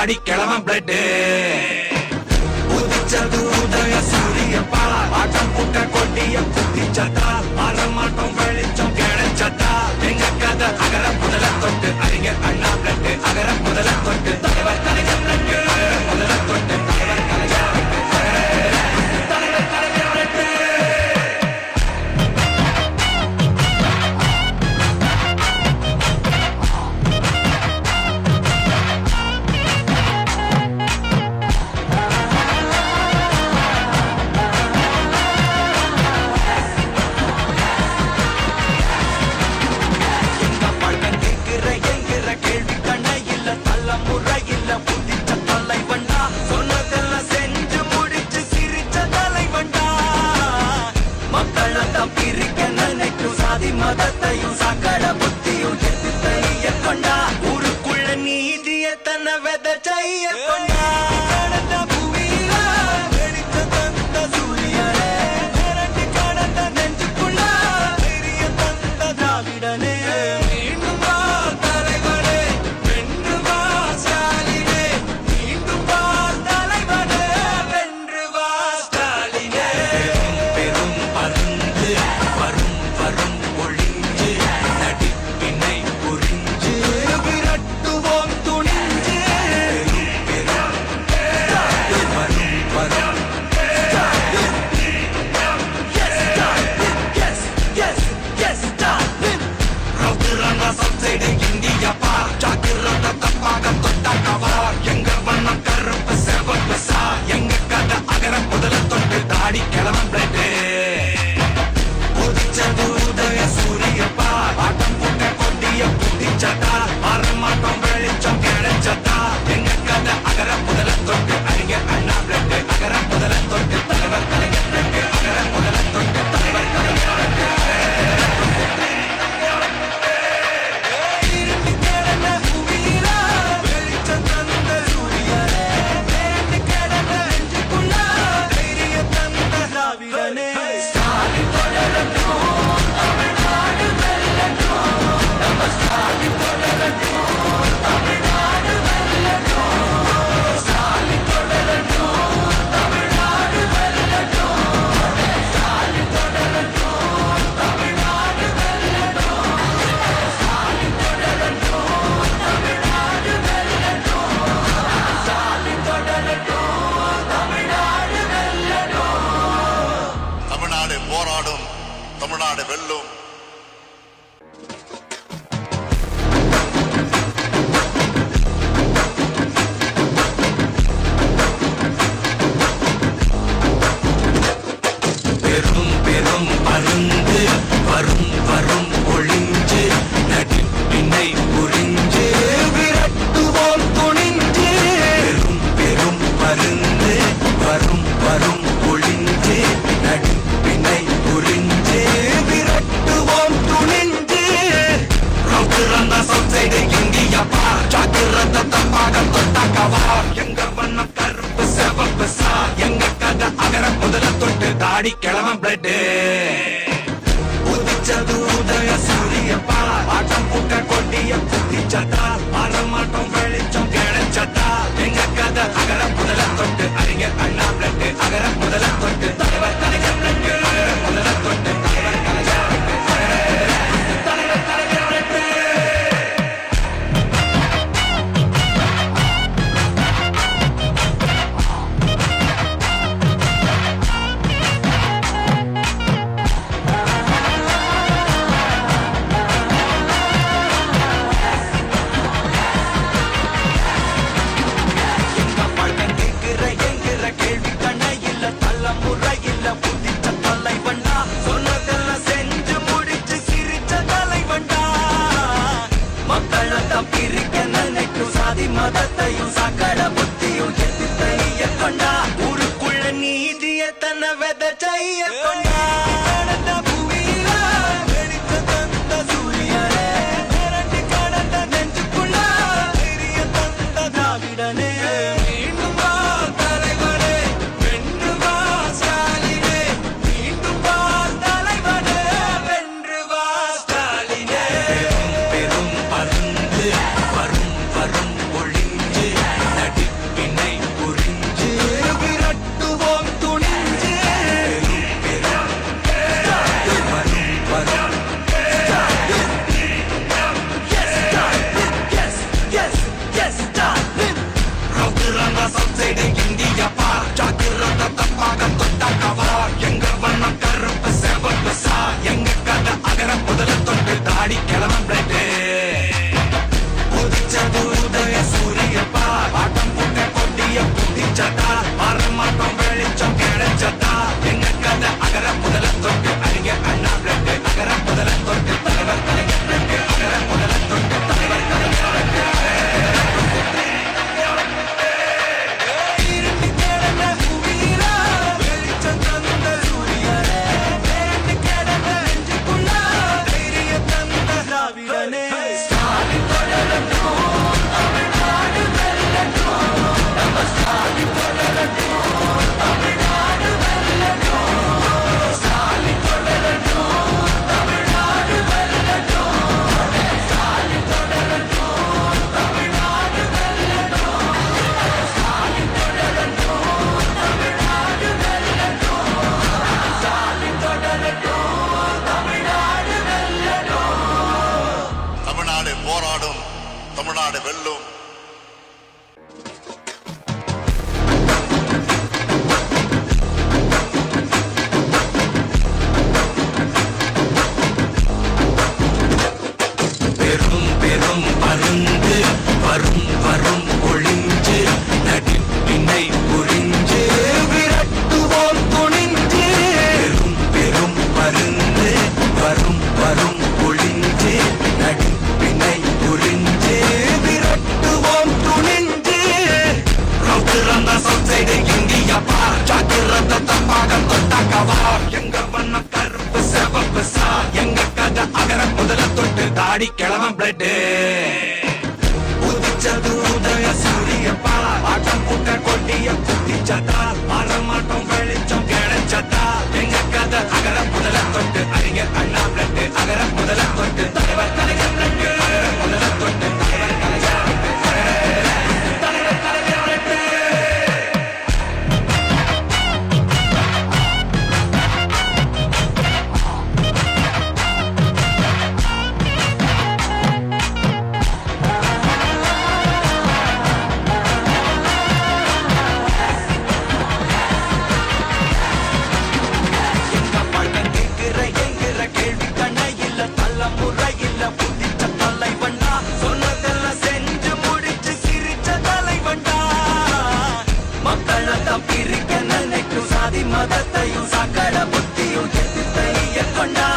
தாடி கிழவன் பிளட் உதிச்சது உதய சூரியப்பா ஆட்டம் புட்ட கொட்டிய புத்திச்சதா மாறமாட்டம் வெளிச்சம் கிடைச்சதா எங்க கதை அகர முதல தொட்டு அறிஞர் அண்ணா பிளட் அகர முதல தொட்டு தலைவர் கலைஞர் பிளட் அகர முதல தொட்டு தலைவர் கலைஞர் தலைவர் கலைஞர் பிளட் மதத்தையும் சக்கட புத்தியும் எத்து தெரிய கொண்டா ஊருக்குள்ள நீதிய தன்னை வெத செய்ய கொண்டா கடந்த பூமியில வெடித்த தந்த சூரியனே இரண்டு கடந்த நெஞ்சுக்குள்ள பெரிய தந்த திராவிடனே மீண்டும் வா தலைவனே வென்று வா ஸ்டாலினே மீண்டும் வா தலைவனே வென்று வா ஸ்டாலினே பெரும் பருந்து வரும் வரும் ஒளிஞ்சு நடிப்பினை புரிஞ்சு விரட்டுவோம் துணிஞ்சு பெரும் வரும் வரும் சப்சைடு இந்தியா பார் ஜாக்கிரத தப்பாக தொட்டாக்கவா எங்க வண்ணம் கருப்பு செவப்பு சா எங்க கதை அகர முதல தொட்டு தாடி கிழவன் பிளட் உதிச்சது உதய சூரியப்பா ஆட்டம் புட்ட கொட்டிய புத்திச்சதா மாறமாட்டம் வெளிச்சம் கிடைச்சதா எங்க கதை அகர முதல தொட்டு அறிஞர் அண்ணா பிளட் அகர முதல தொட்டு தலைவர் கலைஞர் பிளட் அகர முதல தொட்டு தலைவர் கலைஞர் தமிழ்நாடு போராடும், தமிழ்நாடு வெல்லும். பெரும் பெரும் பருந்து வரும் வரும் ஒளிஞ்சு நடிப்பினை புரிஞ்சு விரட்டுவோம் துணிஞ்சு பெரும் பெரும் பருந்து வரும் வரும் ஒளிஞ்சு நடிப்பினை புரிஞ்சு விரட்டுவோம் துணிஞ்சு ரவுத்திரந்த சப்சைடு இந்தியா பார் ஜாக்கிரத தப்பாக தொட்டாக்கவா எங்க வண்ணம் கருப்பு செவப்பு சா எங்க கதை அகர முதல தொட்டு தாடி கிழவன் பிளட் உதிச்சது உதய சூரியப்பா ஆட்டம் புட்ட கொட்டிய புத்திச்சதா மாறமாட்டம் வெளிச்சம் கிடைச்சதா எங்க கதை அகர முதல தொட்டு அறிஞர் அண்ணா பிளட் அகர முதல தொட்டு தலைவர் கலைஞர் பிளட் அகர முதல தொட்டு தலைவர் கலைஞர் தலைவர் கலைஞர் பிளட் மதத்தையும் சக்கட புத்தியும் எத்து தெரிய கொண்டா ஊருக்குள்ள நீதிய தன்னை வெத செய்ய கொண்டா கடந்த பூமியில வெடித்த தந்த சூரியனே இரண்டு கடந்த நெஞ்சுக்குள்ள பெரிய தந்த திராவிடனே மீண்டும் வா தலைவனே வென்று வா ஸ்டாலினே மீண்டும் வா தலைவனே வென்று வா ஸ்டாலினே பெரும் பருந்து வரும் வரும் ஒளிஞ்சு நடி ஆடி கிளவன் பிளட் உதிச்சது உதய சூரியப்பா ஆட்டம் கூட்ட கொட்டிய குட்டிச்சதா ஆரமாட்டம் வெளிச்சம் கிடைச்சதா எங்க கதை அகர முதல தொட்டு அறிஞர் அண்ணா பிளட் அகர முதல தொட்டு தலைவர் கலைஞர் பிளட் முதல தொட்டு தலைவர் கலைஞர் மதத்தையும் சக்கட புத்தியும் எதிர்த்த கொண்டா